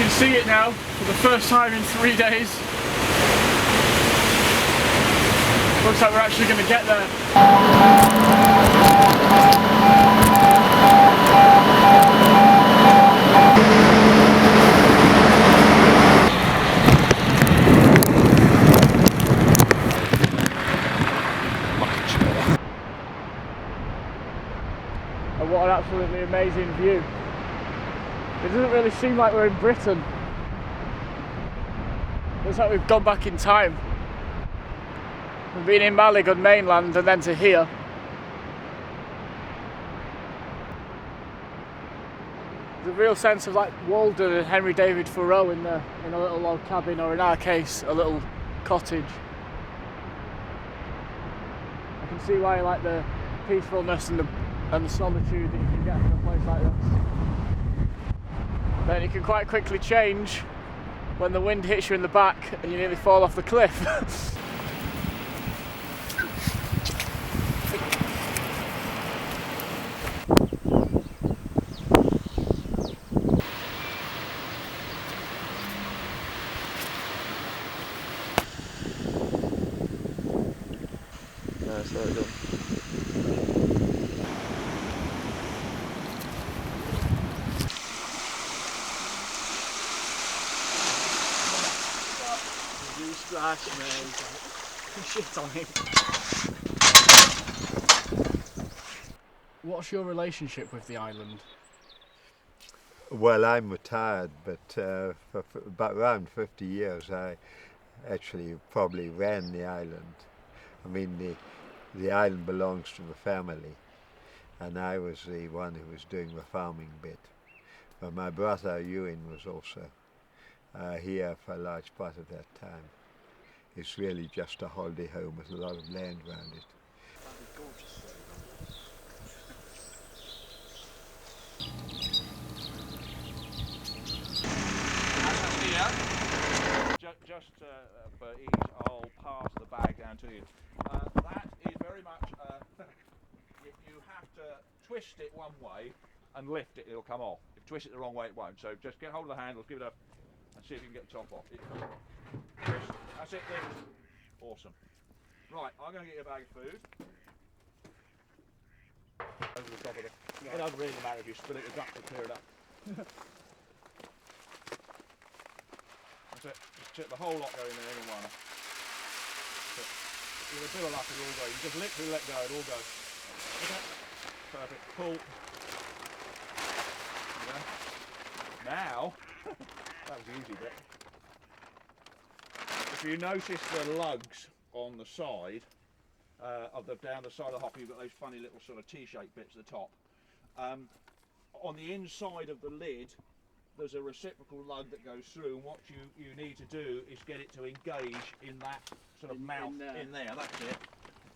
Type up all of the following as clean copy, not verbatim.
can see it now for the first time in 3 days. Looks like we're actually going to get there. And what an absolutely amazing view. It doesn't really seem like we're in Britain. Looks like we've gone back in time. We've been in Malig on mainland and then to here. There's a real sense of like Walden and Henry David Thoreau in a little log cabin, or in our case, a little cottage. I can see why you like the peacefulness and the solitude that you can get from a place like this. Then it can quite quickly change when the wind hits you in the back and you nearly fall off the cliff. Slow it down. You splash, man. Shit on him. What's your relationship with the island? Well, I'm retired, but for about around 50 years I actually probably ran the island. I mean, the island belongs to the family, and I was the one who was doing the farming bit. But my brother Ewan was also here for a large part of that time. It's really just a holiday home with a lot of land around it. Just for ease, I'll pass the bag down to you. That is very much, you have to twist it one way and lift it, it'll come off. If you twist it the wrong way, it won't. So just get hold of the handles, give it a, and see if you can get the top off. Twist. That's it, lift. Awesome. Right, I'm going to get you a bag of food. Over the top of it. Yeah. It doesn't really matter if you spill it, the ducks will clear it up. That's it. Just tip the whole lot go in there in one. With a bit of luck it'll all go. You just literally let go, it all goes. Okay. Perfect. Pull. Okay. Now, that was the easy bit. If you notice the lugs on the side, down the side of the hopper, you've got those funny little sort of T-shaped bits at the top. On the inside of the lid, there's a reciprocal lug that goes through, and what you need to do is get it to engage in that sort of mouth in there. That's it.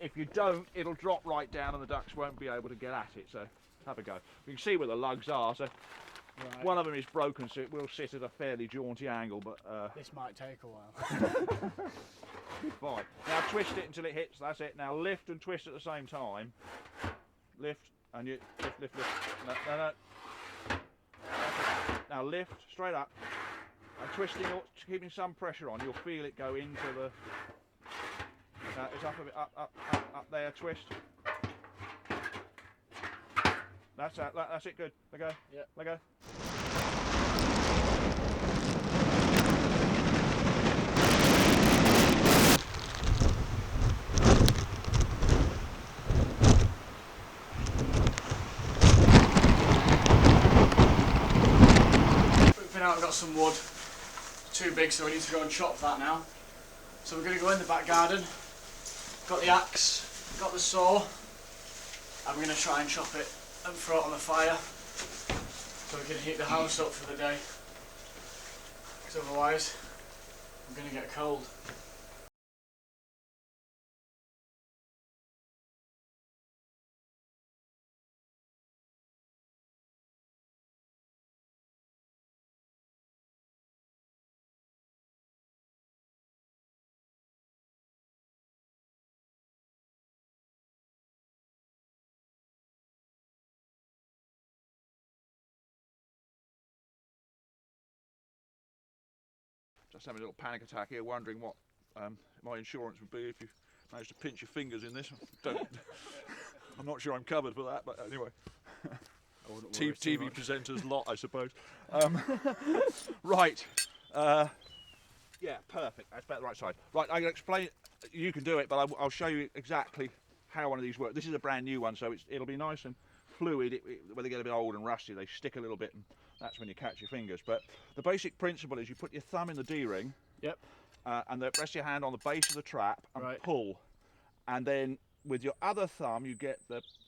If you don't, it'll drop right down and the ducks won't be able to get at it. So have a go. You can see where the lugs are. So right. One of them is broken, so it will sit at a fairly jaunty angle. But this might take a while. Fine. Now twist it until it hits. That's it. Now lift and twist at the same time. Lift and you lift. No. Now lift straight up and twisting, keeping some pressure on. You'll feel it go into the. It's up a bit, up there. Twist. That's that. That's it. Good. Let go. Yeah. Let go. Out, we've got some wood, too big, so we need to go and chop that now. So we're going to go in the back garden, got the axe, got the saw, and we're going to try and chop it and throw it on the fire so we can heat the house up for the day, because otherwise I'm going to get cold. Just having a little panic attack here, wondering what my insurance would be if you managed to pinch your fingers in this. I'm not sure I'm covered for that, but anyway. TV presenters lot, I suppose. Right. Yeah, perfect. That's about the right side. Right, I can explain. You can do it, but I'll show you exactly how one of these works. This is a brand new one, so it'll be nice and fluid. When they get a bit old and rusty, they stick a little bit, and that's when you catch your fingers. But the basic principle is you put your thumb in the D-ring. Yep. And then rest your hand on the base of the trap and pull. And then with your other thumb, you get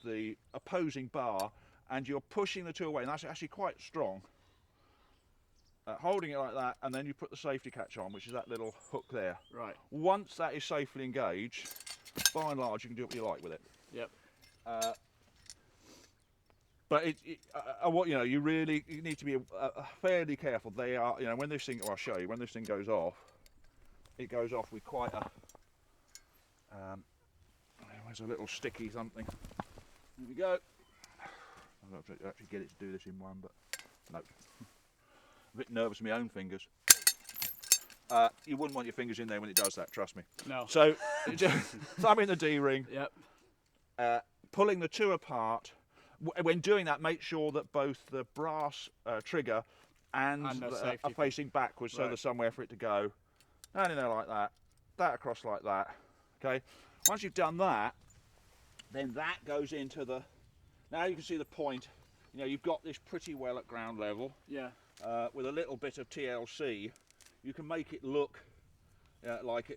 the opposing bar, and you're pushing the two away, and that's actually quite strong. Holding it like that, and then you put the safety catch on, which is that little hook there. Right. Once that is safely engaged, by and large, you can do what you like with it. Yep. But what you really need to be fairly careful. They are, when this thing, I'll show you, when this thing goes off, it goes off with quite a. There's a little sticky something. There we go. I'll have to actually get it to do this in one, but no. A bit nervous with my own fingers. You wouldn't want your fingers in there when it does that, trust me. No. So, thumb in the D-ring. Yep. Pulling the two apart. When doing that, make sure that both the brass trigger and are facing backwards, so there's somewhere for it to go. And in there like that. That across like that. Okay. Once you've done that, then that goes into the. Now you can see the point. You've got this pretty well at ground level. Yeah. With a little bit of TLC, you can make it look like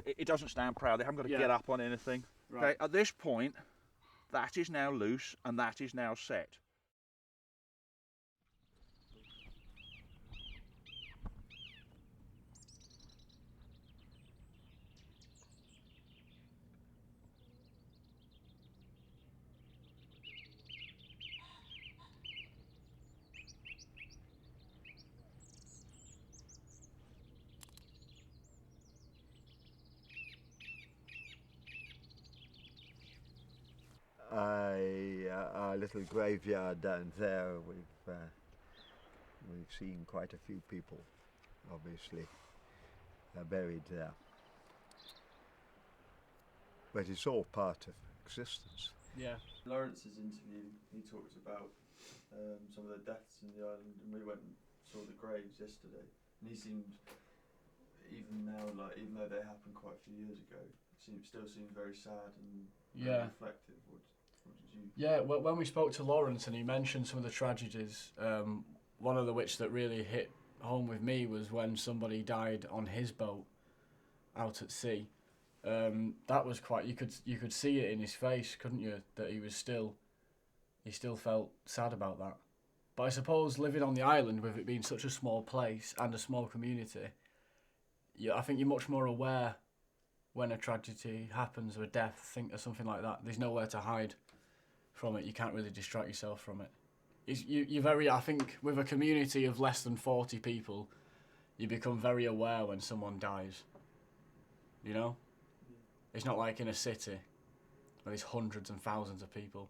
it doesn't stand proud. They haven't got to get up on anything. Right. Okay, at this point, that is now loose and that is now set. Our little graveyard down there, we've seen quite a few people, obviously, buried there. But it's all part of existence. Yeah. Lawrence's interview, he talked about some of the deaths in the island, and we went and saw the graves yesterday, and he seemed, even now, even though they happened quite a few years ago, still seemed very sad and reflective. What did you? Yeah, well, when we spoke to Lawrence and he mentioned some of the tragedies, one of which that really hit home with me was when somebody died on his boat out at sea. That was quite. You could see it in his face, couldn't you? That he still felt sad about that. But I suppose living on the island, with it being such a small place and a small community, I think you're much more aware when a tragedy happens or a death, or something like that. There's nowhere to hide from it. You can't really distract yourself from it. You're very. I think with a community of less than 40 people, you become very aware when someone dies. It's not like in a city where there's hundreds and thousands of people.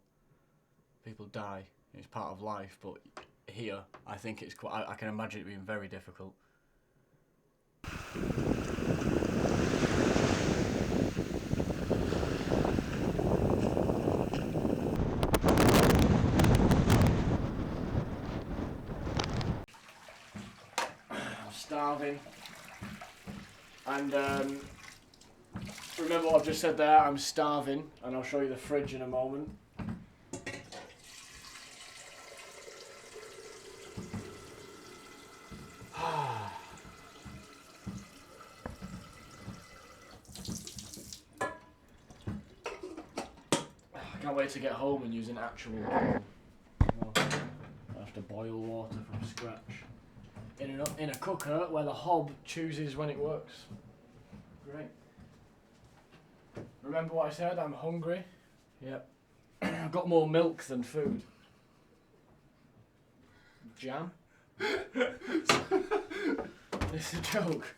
People die. It's part of life. But here, I think it's quite. I can imagine it being very difficult. I'm starving. And remember what I've just said there, I'm starving, and I'll show you the fridge in a moment. I can't wait to get home and use an actual kettle. I have to boil water from scratch. In a cooker where the hob chooses when it works. Great. Remember what I said? I'm hungry. Yep. I've got more milk than food. Jam? It's a joke.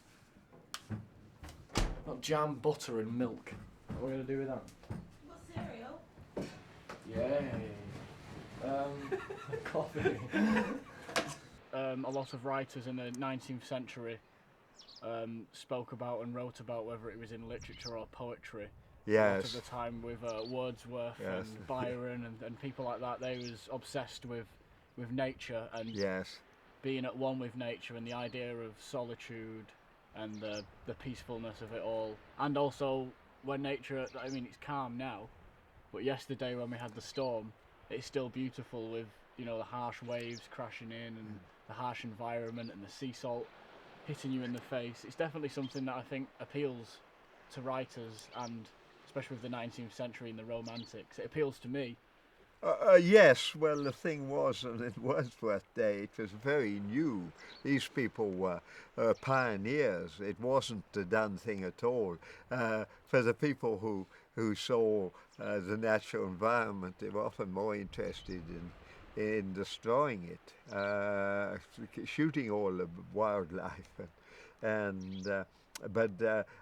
Not jam, butter and milk. What are we going to do with that? What cereal? Yay. Coffee. A lot of writers in the 19th century spoke about and wrote about, whether it was in literature or poetry. A lot of the Yes. time with Wordsworth Yes. and Byron and people like that, they was obsessed with nature and Yes. being at one with nature, and the idea of solitude and the peacefulness of it all. And also when nature, I mean, it's calm now, but yesterday when we had the storm, it's still beautiful with, you know, the harsh waves crashing in and the harsh environment and the sea salt hitting you in the face. It's definitely something that I think appeals to writers, and especially with the 19th century and the Romantics. It appeals to me. Yes, well, the thing was, and it Wordsworth Day, it was very new. These people were pioneers. It wasn't a done thing at all. For the people who saw the natural environment, they were often more interested in destroying it, shooting all the wildlife, but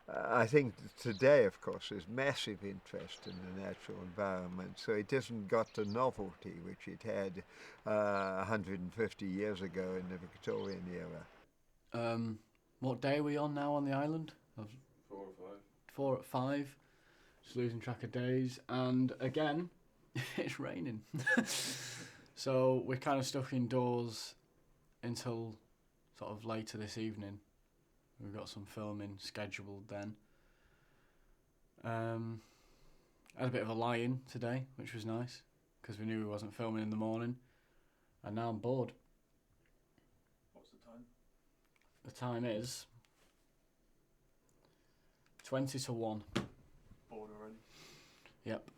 I think today, of course, there's massive interest in the natural environment, so it hasn't got the novelty which it had 150 years ago in the Victorian era. What day are we on now on the island? 4 or 5. 4 at 5. Just losing track of days, and again, it's raining. So we're kind of stuck indoors until sort of later this evening. We've got some filming scheduled then. Had a bit of a lie-in today, which was nice, because we knew we wasn't filming in the morning, and now I'm bored. What's the time? The time is 20 to 1. Bored already. Yep.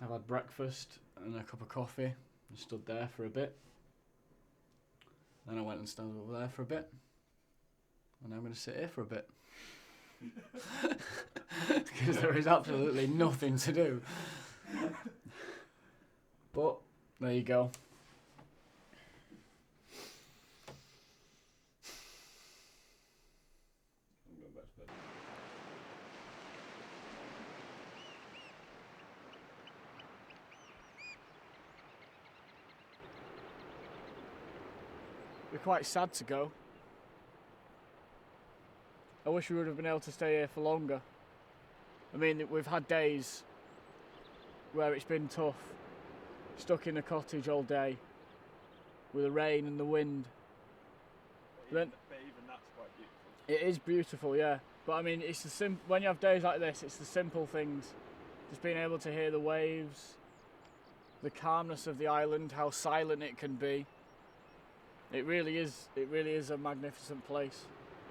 I've had breakfast and a cup of coffee and stood there for a bit. Then I went and stood over there for a bit. And I'm going to sit here for a bit. Because there is absolutely nothing to do. But, there you go. I'm going back to bed. We're quite sad to go. I wish we would have been able to stay here for longer. I mean, we've had days where it's been tough, stuck in a cottage all day with the rain and the wind. But even that's quite beautiful. It is beautiful, yeah. But I mean, it's the when you have days like this, it's the simple things. Just being able to hear the waves, the calmness of the island, how silent it can be. It really is a magnificent place.